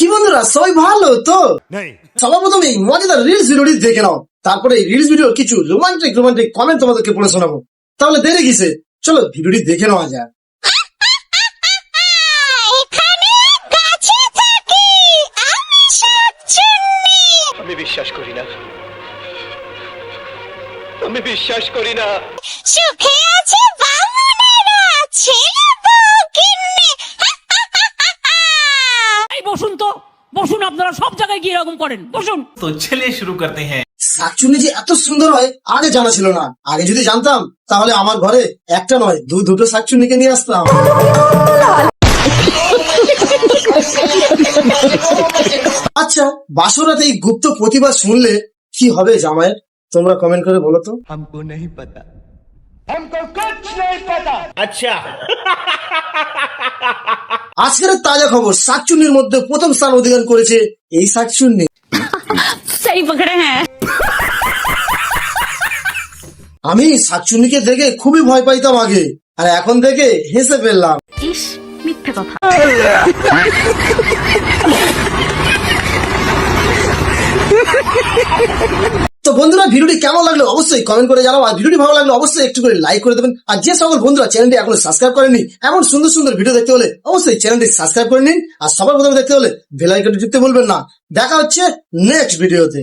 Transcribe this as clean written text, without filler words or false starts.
কি বন্ধুরা সবাই ভালো তো? সবার প্রথমে এই মজাদার রিলস ভিডিওটি দেখে নাও, তারপরে এই রিলস ভিডিও কিছু রোমান্টিক কমেন্ট তোমাদেরকে পড়ে শোনাবো। তাহলে দেরি কিসে, চলো ভিডিওটি দেখে নেওয়া যাক। আমি বিশ্বাস করি না সুখে আছে বামুনেরা, ছেলে বউ কিন্নি। এই বসুন তো, বসুন, আপনারা সব জায়গায় গিয়ে এরকম করেন, বসুন। तो चलिए शुरू करते हैं। শাকচুন্নি যে এত সুন্দর হয় আগে জানা ছিল না। আগে যদি জানতাম তাহলে আমার ঘরে একটা নয় দুটো শাকচুন্নিকে নিয়ে আসতাম। আচ্ছা, বাসরাতে এই গুপ্ত প্রতিভা শুনলে কি হবে জামাইয়ের, তোমরা কমেন্ট করে বলো তো। हमको नहीं पता। আজকের তাজা খবর, শাকচুন্নির মধ্যে প্রথম স্থান অধিকার করেছে এই শাকচুন্নি। সেই পকড়ে হ্যাঁ। আমি শাকচুন্নিকে দেখে খুবই ভয় পাইতাম আগে, আর এখন দেখে হেসে ফেললাম। ইস, মিথ্যে কথা। তো বন্ধুরা, ভিডিওটি কেমন লাগলো অবশ্যই কমেন্ট করে জানাও, আর ভিডিওটি ভালো লাগলো অবশ্যই একটু করে লাইক করে দেবেন। আর যে সকল বন্ধুরা চ্যানেলটি এখনো সাবস্ক্রাইব করেনি, এমন সুন্দর সুন্দর ভিডিও দেখতে হলে অবশ্যই চ্যানেলটি সাবস্ক্রাইব করে নিন। আর সবার প্রথমে দেখতে হলে বেল আইকনটি টিপতে ভুলবেন না। দেখা হচ্ছে নেক্সট ভিডিওতে।